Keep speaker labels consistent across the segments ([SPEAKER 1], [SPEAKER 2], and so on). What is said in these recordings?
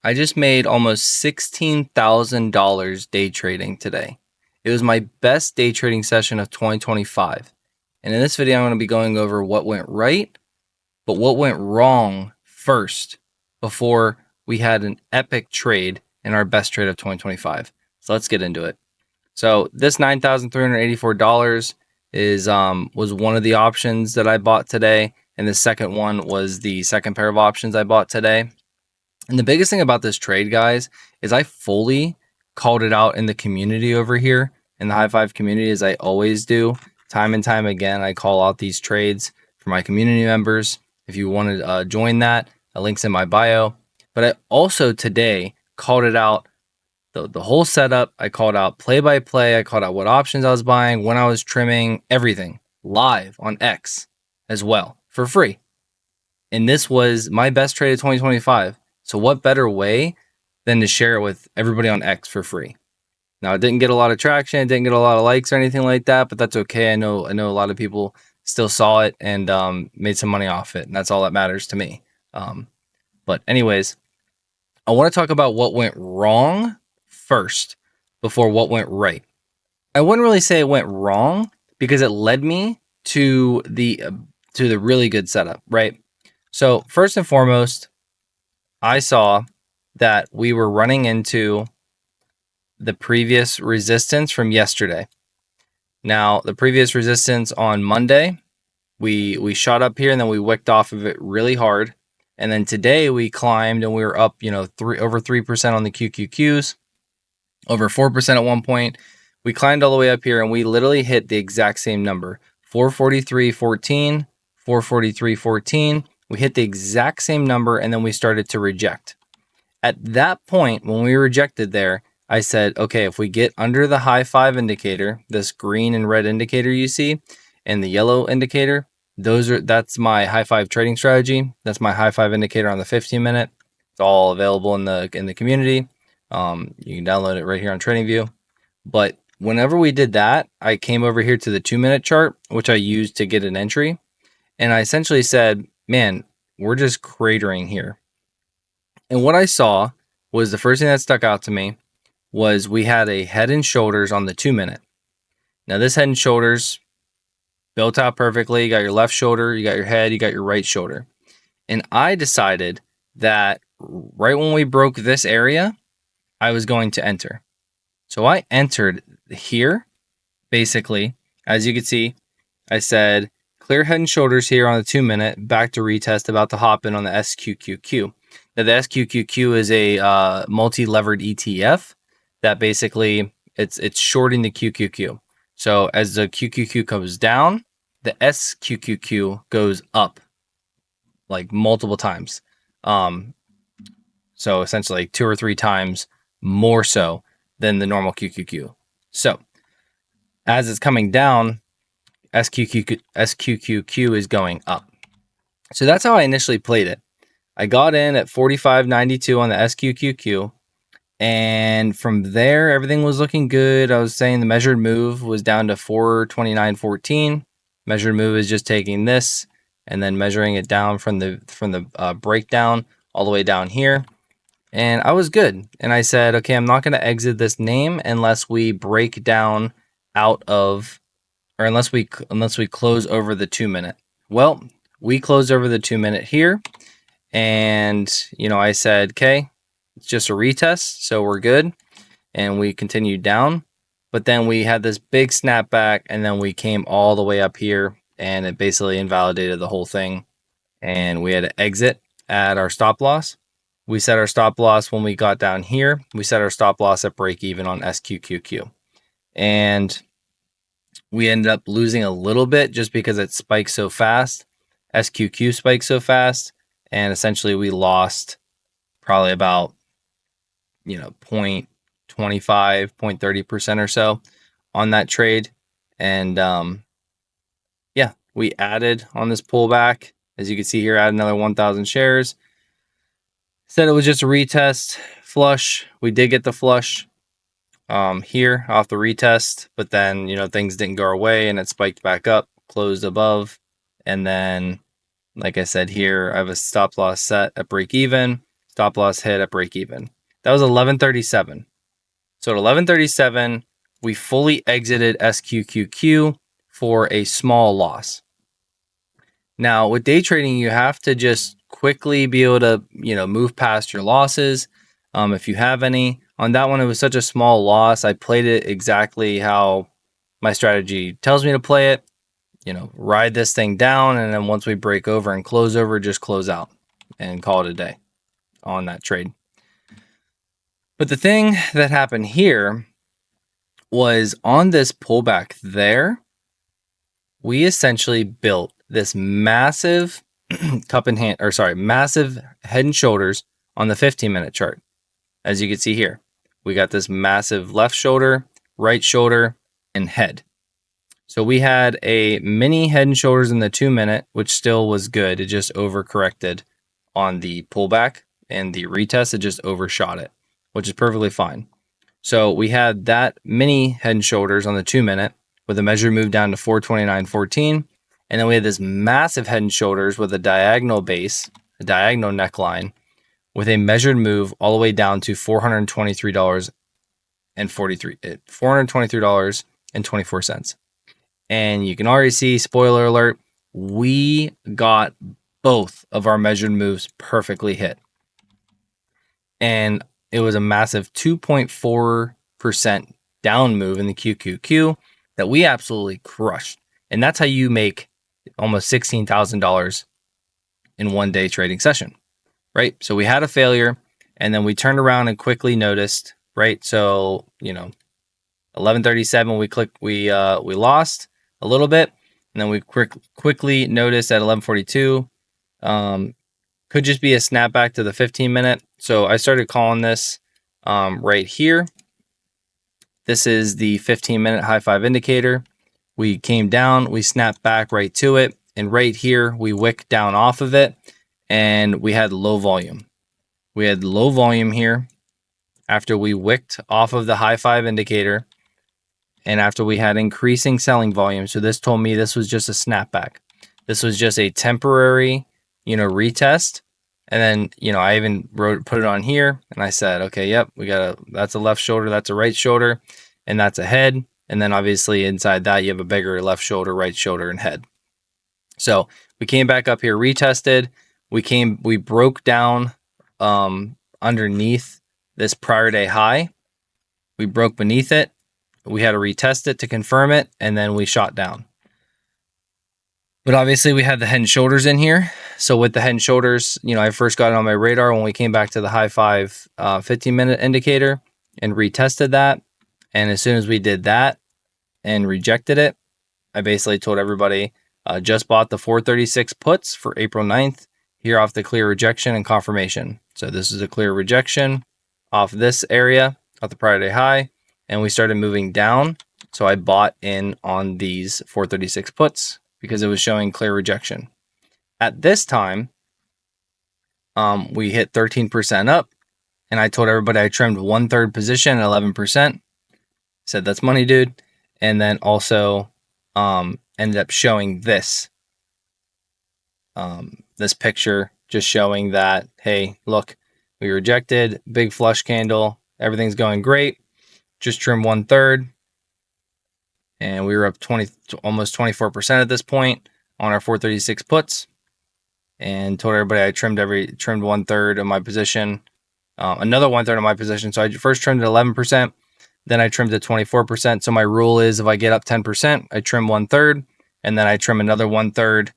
[SPEAKER 1] I just made almost $16,000 day trading today. It was my best day trading session of 2025. And in this video, I'm going to be going over what went right, but what went wrong first before we had an epic trade in our best trade of 2025. So let's get into it. So this $9,384 was one of the options that I bought today, and the second one was the second pair of options I bought today. And the biggest thing about this trade, guys, is I fully called it out in the community over here, in the High Five community, as I always do. Time and time again, I call out these trades for my community members. If you want to join that, a link's in my bio. But I also today called it out, the whole setup. I called out play by play. I called out what options I was buying, when I was trimming, everything live on X as well for free. And this was my best trade of 2025. So what better way than to share it with everybody on X for free? Now, it didn't get a lot of traction, it didn't get a lot of likes or anything like that, but that's okay. I know a lot of people still saw it and made some money off it, and that's all that matters to me. But anyways, I want to talk about what went wrong first before what went right. I wouldn't really say it went wrong because it led me to the really good setup, right? So first and foremost, I saw that we were running into the previous resistance from yesterday. Now, the previous resistance on Monday, we shot up here and then we wicked off of it really hard. And then today we climbed and we were up, over 3% on the QQQs, over 4% at one point. We climbed all the way up here and we literally hit the exact same number, 443.14, 443.14. We hit the exact same number and then we started to reject. At that point, when we rejected there, I said, okay, if we get under the high five indicator, this green and red indicator you see, and the yellow indicator, that's my high five trading strategy. That's my high five indicator on the 15-minute. It's all available in the community. You can download it right here on TradingView. But whenever we did that, I came over here to the 2-minute chart, which I used to get an entry. And I essentially said, man, we're just cratering here. And what I saw was the first thing that stuck out to me was we had a head and shoulders on the 2-minute. Now this head and shoulders built out perfectly. You got your left shoulder, you got your head, you got your right shoulder. And I decided that right when we broke this area, I was going to enter. So I entered here, basically. As you can see, I said, clear head and shoulders here on the 2-minute, back to retest, about to hop in on the SQQQ. Now, the SQQQ is a multi-levered ETF that basically it's shorting the QQQ. So as the QQQ comes down, the SQQQ goes up like multiple times. So essentially like 2 or 3 times more so than the normal QQQ. So as it's coming down, SQQQ is going up. So that's how I initially played it. I got in at 45.92 on the SQQQ, and from there everything was looking good. I was saying the measured move was down to 429.14. Measured move is just taking this and then measuring it down from the breakdown all the way down here. And I was good. And I said, okay, I'm not going to exit this name unless we break down out of, or unless we close over the 2-minute. Well, we closed over the 2-minute here. And, I said, okay, it's just a retest, so we're good. And we continued down. But then we had this big snapback, and then we came all the way up here, and it basically invalidated the whole thing. And we had to exit at our stop loss. We set our stop loss when we got down here. We set our stop loss at break even on SQQQ. And we ended up losing a little bit just because it spiked so fast. SQQ spiked so fast. And essentially we lost probably about, 0.25, 0.30% or so on that trade. And yeah, we added on this pullback. As you can see here, add another 1,000 shares. Said it was just a retest flush. We did get the flush here off the retest, but then, things didn't go our way and it spiked back up, closed above. And then, like I said here, I have a stop loss set at break even. stop loss hit at break even. That was 1137. So at 1137, we fully exited SQQQ for a small loss. Now with day trading, you have to just quickly be able to, move past your losses. If you have any. On that one, it was such a small loss. I played it exactly how my strategy tells me to play it. Ride this thing down, and then once we break over and close over, just close out and call it a day on that trade. But the thing that happened here was on this pullback there, we essentially built this massive massive head and shoulders on the 15-minute chart. As you can see here, we got this massive left shoulder, right shoulder, and head. So we had a mini head and shoulders in the 2-minute, which still was good. It just overcorrected on the pullback, and the retest, it just overshot it, which is perfectly fine. So we had that mini head and shoulders on the 2-minute with a measured move down to 429.14. And then we had this massive head and shoulders with a diagonal base, a diagonal neckline, with a measured move all the way down to $423.24. And you can already see, spoiler alert, we got both of our measured moves perfectly hit. And it was a massive 2.4% down move in the QQQ that we absolutely crushed. And that's how you make almost $16,000 in one day trading session, right? So we had a failure, and then we turned around and quickly noticed, right? So, 1137, we lost a little bit, and then we quickly noticed at 1142, could just be a snapback to the 15-minute. So I started calling this right here. This is the 15-minute high five indicator. We came down, we snapped back right to it, and right here we wicked down off of it, and we had low volume. We had low volume here after we wicked off of the high five indicator, and after we had increasing selling volume. So this told me this was just a snapback. This was just a temporary, retest. And then, I even put it on here, and I said, okay, yep, that's a left shoulder, that's a right shoulder, and that's a head. And then obviously inside that, you have a bigger left shoulder, right shoulder, and head. So we came back up here, retested. We broke down underneath this prior day high. We broke beneath it. We had to retest it to confirm it, and then we shot down. But obviously we had the head and shoulders in here. So with the head and shoulders, I first got it on my radar when we came back to the high five 15-minute indicator and retested that. And as soon as we did that and rejected it, I basically told everybody, just bought the 436 puts for April 9th here off the clear rejection and confirmation. So this is a clear rejection off this area, off the prior day high, and we started moving down. So I bought in on these 436 puts because it was showing clear rejection. At this time, we hit 13% up, and I told everybody I trimmed 1/3 position at 11%. Said that's money, dude. And then also ended up showing this picture, just showing that, hey, look, we rejected, big flush candle, everything's going great. Just trim 1/3, and we were up almost 24% at this point on our 436 puts. And told everybody I trimmed 1/3 of my position, another 1/3 of my position. So I first trimmed at 11%, then I trimmed to 24%. So my rule is if I get up 10%, I trim 1/3, and then I trim another 1/3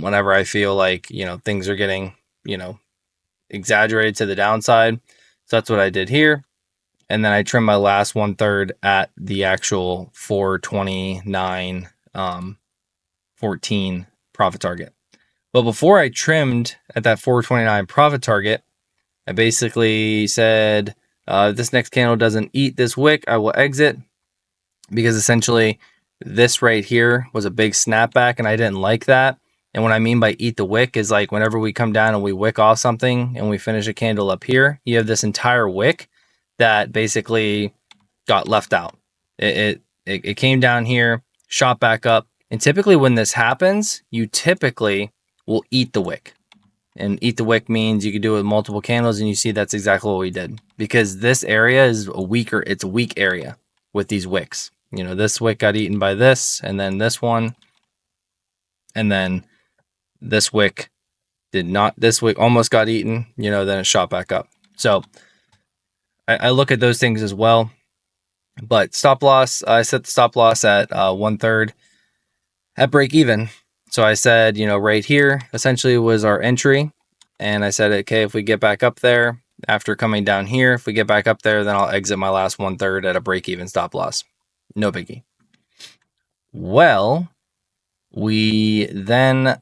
[SPEAKER 1] whenever I feel like, things are getting, exaggerated to the downside. So that's what I did here. And then I trimmed my last 1/3 at the actual 429.14 profit target. But before I trimmed at that 429 profit target, I basically said, if this next candle doesn't eat this wick, I will exit, because essentially this right here was a big snapback and I didn't like that. And what I mean by eat the wick is like whenever we come down and we wick off something and we finish a candle up here, you have this entire wick that basically got left out. It came down here, shot back up. And typically when this happens, you typically will eat the wick. And eat the wick means you could do it with multiple candles, and you see that's exactly what we did. Because this area is it's a weak area with these wicks. You know, this wick got eaten by this, and then this one, and then this wick did not. This wick almost got eaten, you know, then it shot back up. So I look at those things as well. But stop loss, I set the stop loss at 1/3 at break even. So I said, you know, right here essentially was our entry. And I said, okay, if we get back up there after coming down here, if we get back up there, then I'll exit my last 1/3 at a break even stop loss. No biggie. Well, we then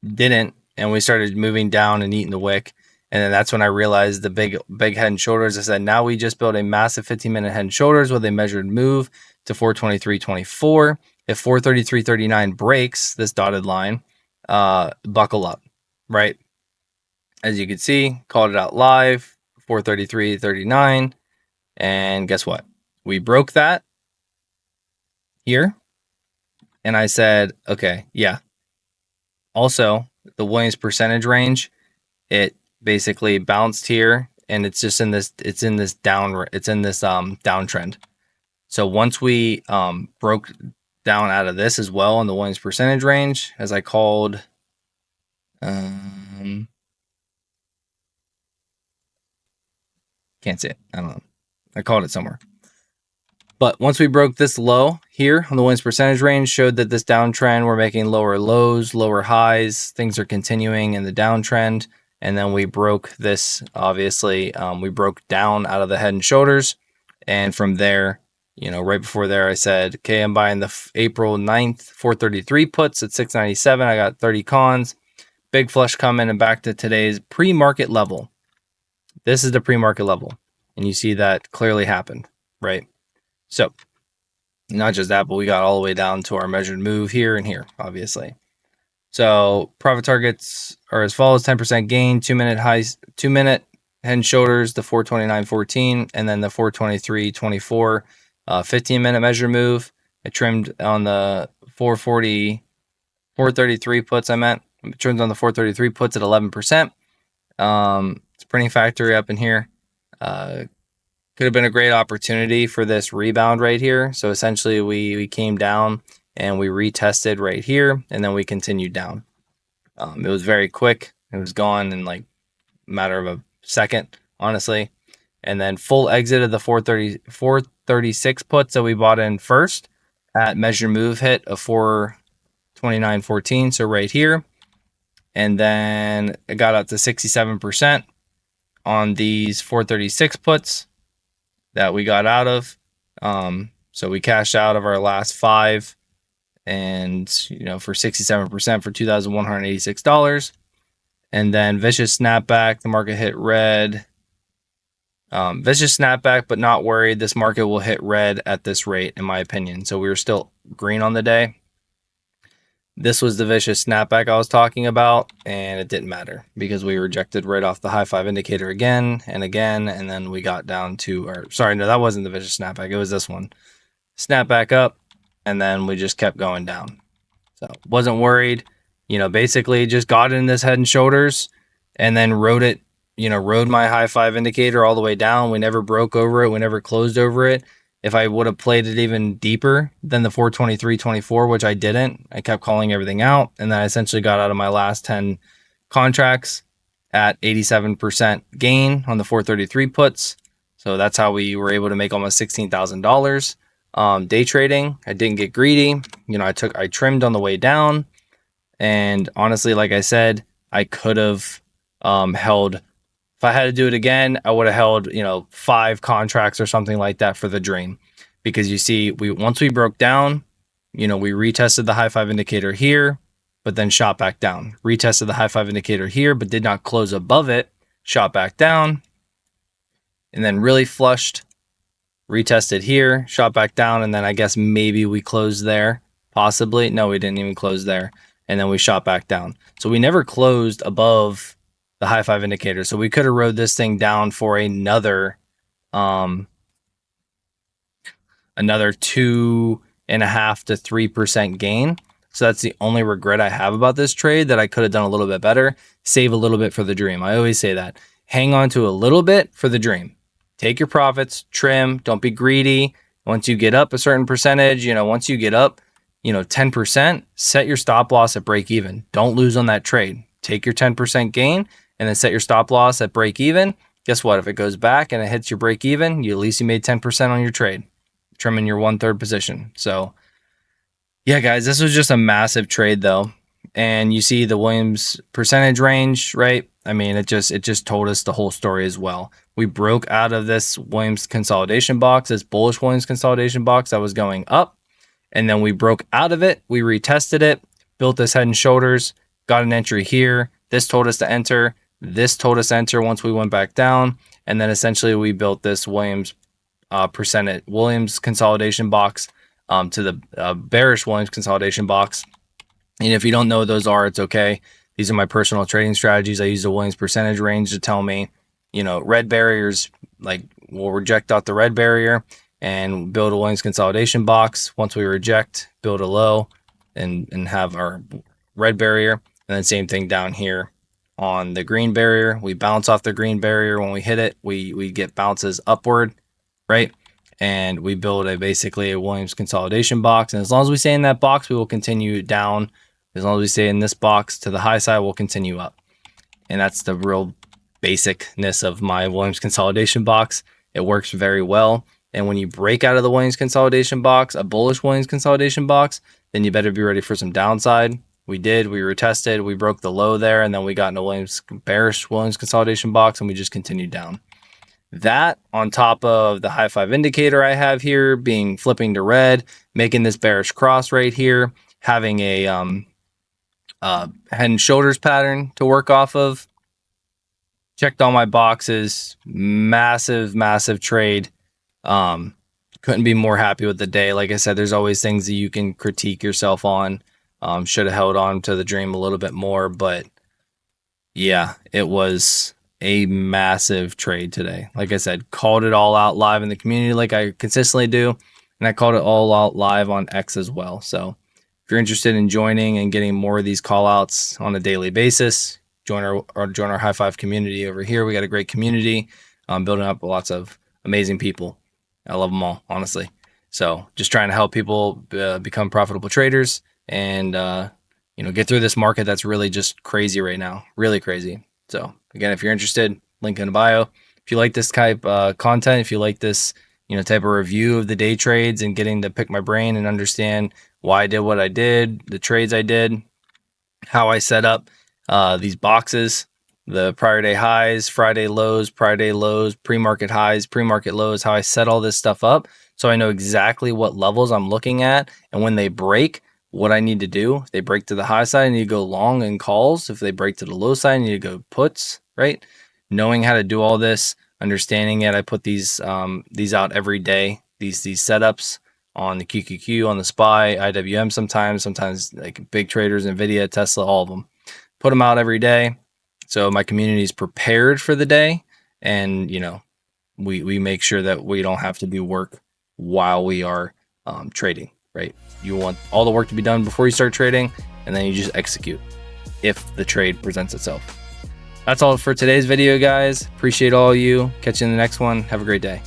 [SPEAKER 1] didn't, and we started moving down and eating the wick. And then that's when I realized the big head and shoulders. I said, now we just built a massive 15-minute head and shoulders with a measured move to 423.24. If 433.39 breaks this dotted line, buckle up, right? As you can see, called it out live, 433.39. And guess what? We broke that here. And I said, okay, yeah. Also, the Williams percentage range, it basically bounced here, and it's just in this downtrend. So once we broke down out of this as well in the Williams percentage range, as I called can't see it, I don't know, I called it somewhere. But once we broke this low here on the Williams percentage range, showed that this downtrend, we're making lower lows, lower highs, things are continuing in the downtrend. And then we broke this, obviously, we broke down out of the head and shoulders. And from there, you know, right before there, I said, okay, I'm buying the April 9th, 433 puts at 697. I got 30 cons, big flush coming, and back to today's pre-market level. This is the pre-market level. And you see that clearly happened, right? So not just that, but we got all the way down to our measured move here and here, obviously. So profit targets are as follows: 10% gain, 2-minute highs, 2-minute head and shoulders, the 429.14, and then the 423.24, 15-minute measure move. I trimmed on the 433 puts. I trimmed on the 433 puts at 11%. It's printing factory up in here. Could have been a great opportunity for this rebound right here. So essentially we came down and we retested right here, and then we continued down. It was very quick. It was gone in like a matter of a second, honestly. And then full exit of the 436 puts that we bought in first at measure move hit of 429.14. So right here. And then it got up to 67% on these 436 puts that we got out of. So we cashed out of our last 5, and you know, for 67% for $2,186. And then vicious snapback, the market hit red. Vicious snapback, but not worried. This market will hit red at this rate, in my opinion. So we were still green on the day. This was the vicious snapback I was talking about, and it didn't matter because we rejected right off the high 5 indicator again and again, and then we got down to, or sorry, no, that wasn't the vicious snapback. It was this one. Snap back up, and then we just kept going down. So wasn't worried. You know, basically just got in this head and shoulders and then rode it, you know, rode my high 5 indicator all the way down. We never broke over it. We never closed over it. If I would have played it even deeper than the 423.24, which I didn't, I kept calling everything out. And then I essentially got out of my last 10 contracts at 87% gain on the 433 puts. So that's how we were able to make almost $16,000. Day trading, I didn't get greedy. You know, I trimmed on the way down. And honestly, like I said, I could have held, if I had to do it again, I would have held, you know, 5 contracts or something like that for the dream. Because you see, once we broke down, you know, we retested the high 5 indicator here, but then shot back down. Retested the high 5 indicator here, but did not close above it, shot back down, and then really flushed, retested here, shot back down, and then I guess maybe we closed there, possibly. No, we didn't even close there. And then we shot back down. So we never closed above the high 5 indicator. So we could have rode this thing down for another 2.5 to 3% gain. So that's the only regret I have about this trade, that I could have done a little bit better, save a little bit for the dream. I always say that. Hang on to a little bit for the dream. Take your profits, trim, don't be greedy. Once you get up a certain percentage, once you get up, 10%, set your stop loss at break even. Don't lose on that trade. Take your 10% gain and then set your stop loss at break even. Guess what? If it goes back and it hits your break even, at least you made 10% on your trade, trimming your 1/3 position. So yeah, guys, this was just a massive trade though. And you see the Williams percentage range, right? I mean, it just told us the whole story as well. We broke out of this Williams consolidation box, this bullish Williams consolidation box that was going up. And then we broke out of it. We retested it, built this head and shoulders, got an entry here. This told us to enter. This told us to enter once we went back down. And then essentially we built this Williams consolidation box to the bearish Williams consolidation box. And if you don't know what those are, it's okay. These are my personal trading strategies. I use the Williams percentage range to tell me, red barriers, like we'll reject out the red barrier and build a Williams consolidation box. Once we reject, build a low and have our red barrier. And then same thing down here on the green barrier. We bounce off the green barrier. When we hit it, we get bounces upward, right? And we build basically a Williams consolidation box. And as long as we stay in that box, we will continue down. As long as we stay in this box to the high side, we'll continue up. And that's the real basicness of my Williams consolidation box. It works very well. And when you break out of the Williams consolidation box, a bullish Williams consolidation box, then you better be ready for some downside. We did, we retested, we broke the low there, and then we got in a bearish Williams consolidation box, and we just continued down. That on top of the high five indicator I have here being flipping to red, making this bearish cross right here, having a head and shoulders pattern to work off of. Checked all my boxes, massive trade. Couldn't be more happy with the day. Like I said, there's always things that you can critique yourself on. Should have held on to the dream a little bit more, but yeah, it was a massive trade today. Like I said, called it all out live in the community like I consistently do, and I called it all out live on X as well. So if you're interested in joining and getting more of these call outs on a daily basis, join our high five community over here. We got a great community, building up lots of amazing people. I love them all, honestly. So just trying to help people become profitable traders and get through this market that's really just crazy right now, really crazy. So again, if you're interested, link in the bio. If you like this type content, if you like this type of review of the day trades and getting to pick my brain and understand why I did what I did, the trades I did, how I set up these boxes, the prior day highs, Friday lows, pre-market highs, pre-market lows, how I set all this stuff up so I know exactly what levels I'm looking at, and when they break, what I need to do. If they break to the high side, I need to go long in calls. If they break to the low side, I need to go puts, right? Knowing how to do all this, understanding it, I put these out every day, these setups on the QQQ, on the SPY, IWM sometimes like big traders, NVIDIA, Tesla, all of them. Put them out every day. So my community is prepared for the day. And, we make sure that we don't have to do work while we are trading, right? You want all the work to be done before you start trading, and then you just execute if the trade presents itself. That's all for today's video, guys. Appreciate all of you. Catch you in the next one. Have a great day.